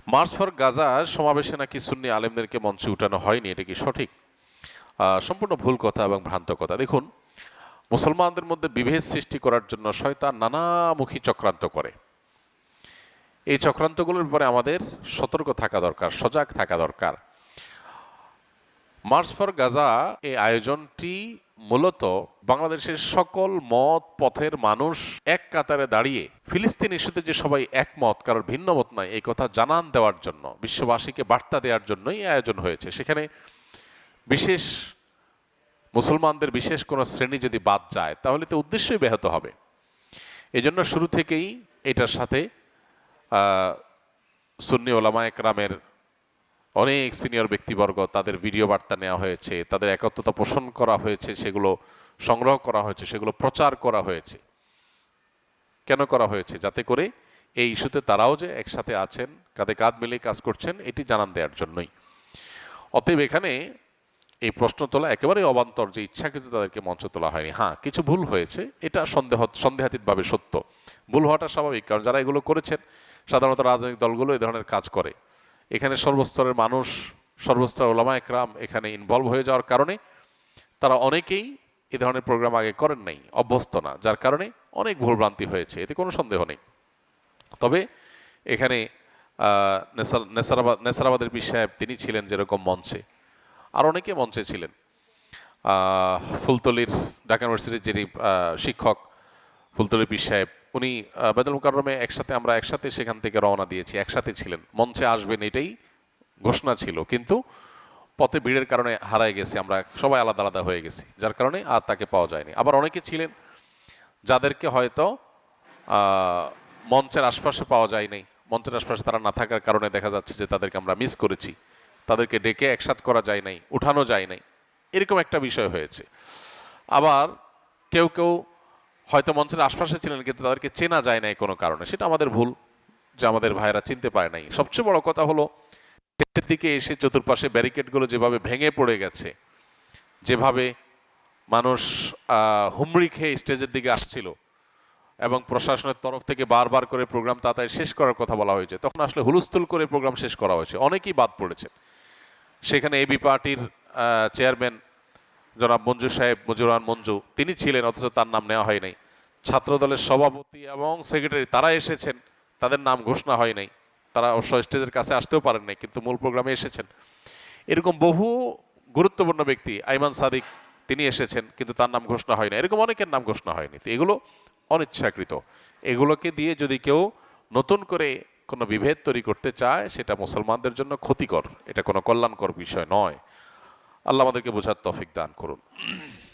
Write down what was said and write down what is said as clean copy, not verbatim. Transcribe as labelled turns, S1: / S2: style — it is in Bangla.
S1: মার্চ ফর গাজা সমাবেশে নাকি সুন্নি আলেমদেরকে মঞ্চে উঠানো হয়নি, এটা কি সঠিক? সম্পূর্ণ ভুল কথা এবং ভ্রান্ত কথা। দেখুন, মুসলমানদের মধ্যে বিভেদ সৃষ্টি করার জন্য শয়তান নানামুখী চক্রান্ত করে। এই চক্রান্তগুলোর ব্যাপারে আমাদের সতর্ক থাকা দরকার, সজাগ থাকা দরকার। মার্চ ফর গাজা এই আয়োজনটি মূলত বাংলাদেশের সকল মত পথের মানুষ এক কাতারে দাঁড়িয়ে ফিলিস্তিন ইস্যুতে যে সবাই একমত, কারোর ভিন্ন মত নাই, এই কথা জানান দেওয়ার জন্য, বিশ্ববাসীকে বার্তা দেওয়ার জন্যই এই আয়োজন হয়েছে। সেখানে বিশেষ মুসলমানদের বিশেষ কোনো শ্রেণী যদি বাদ যায় তাহলে তো উদ্দেশ্যই ব্যাহত হবে। এজন্য শুরু থেকেই এটার সাথে সুন্নি ওলামা একরামের অনেক সিনিয়র ব্যক্তিবর্গ, তাদের ভিডিও বার্তা নেওয়া হয়েছে, তাদের একত্রতা পোষণ করা হয়েছে, সেগুলো সংগ্রহ করা হয়েছে, সেগুলো প্রচার করা হয়েছে। কেন করা হয়েছে? যাতে করে এই ইস্যুতে তারাও যে একসাথে আছেন, কাঁধে কাঁধ মিলিয়ে কাজ করছেন, এটি জানান দেওয়ার জন্যই। অতএব এখানে এই প্রশ্ন তোলা একেবারেই অবান্তর যে ইচ্ছাকৃত তাদেরকে মঞ্চে তোলা হয়নি। হ্যাঁ, কিছু ভুল হয়েছে, এটা সন্দেহাতীতভাবে সত্য। ভুল হওয়াটা স্বাভাবিক, কারণ যারা এগুলো করেছেন সাধারণত রাজনৈতিক দলগুলো এই ধরনের কাজ করে। এখানে সর্বস্তরের মানুষ, সর্বস্তরের ওলামা একরাম এখানে ইনভলভ হয়ে যাওয়ার কারণে তারা অনেকেই এ ধরনের প্রোগ্রাম আগে করেন নাই, অভ্যস্ত না, যার কারণে অনেক ভুলভ্রান্তি হয়েছে, এতে কোনো সন্দেহ নেই। তবে এখানে নেসারাবাদের পীর সাহেব তিনি ছিলেন যেরকম মঞ্চে, আর অনেকে মঞ্চে ছিলেন। ফুলতলির ঢাকা ইউনিভার্সিটির যিনি শিক্ষক ফুলতলি পীর সাহেব, উনি বায়তুল মুকাররমে আমরা একসাথে সেখান থেকে রওনা দিয়েছি, একসাথে ছিলেন, মঞ্চে আসবেন এটাই ঘোষণা ছিল, কিন্তু পথে ভিড়ের কারণে হারায় গেছি, আমরা সবাই আলাদা আলাদা হয়ে গেছি, যার কারণে আর তাকে পাওয়া যায়নি। আবার অনেকে ছিলেন যাদেরকে হয়তো মঞ্চের আশপাশে পাওয়া যায় নাই, মঞ্চের আশপাশে তারা না থাকার কারণে দেখা যাচ্ছে যে তাদেরকে আমরা মিস করেছি, তাদেরকে ডেকে একসাথ করা যায় নাই, উঠানো যায় নাই, এরকম একটা বিষয় হয়েছে। আবার কেউ কেউ হয়তো মঞ্চের আশপাশে ছিলেন কিন্তু তাদেরকে চেনা যায় নাই কোনো কারণে, সেটা আমাদের ভুল যে আমাদের ভাইয়েরা চিনতে পারে নাই। সবচেয়ে বড় কথা হলো শেষের দিকে এসে চতুর্পাশে ব্যারিকেডগুলো যেভাবে ভেঙে পড়ে গেছে, যেভাবে মানুষ হুমড়ি খেয়ে স্টেজের দিকে আসছিল এবং প্রশাসনের তরফ থেকে বারবার করে প্রোগ্রাম তাড়াতাড়ি শেষ করার কথা বলা হয়েছে, তখন আসলে হুলস্থুল করে প্রোগ্রাম শেষ করা হয়েছে, অনেকেই বাদ পড়েছেন। সেখানে এবি পার্টির চেয়ারম্যান জনাব মঞ্জু সাহেব, মুজিবুর রহমান মঞ্জু, তিনি ছিলেন, অথচ তার নাম নেওয়া হয় নাই। ছাত্র দলের সভাপতি এবং সেক্রেটারি তারা এসেছেন, তাদের নাম ঘোষণা হয় নাই, তারা অবশ্য স্টেজের কাছে আসতেও পারেন নাই, কিন্তু মূল প্রোগ্রামে এসেছেন। এরকম বহু গুরুত্বপূর্ণ ব্যক্তি, আইমান সাদিক, তিনি এসেছেন কিন্তু তার নাম ঘোষণা হয় না, এরকম অনেকের নাম ঘোষণা হয়নি। তো এগুলো অনিচ্ছাকৃত। এগুলোকে দিয়ে যদি কেউ নতুন করে কোনো বিভেদ তৈরি করতে চায়, সেটা মুসলমানদের জন্য ক্ষতিকর, এটা কোনো কল্যাণকর বিষয় নয়। আল্লাহ আমাদেরকে বোঝার তৌফিক দান করুন।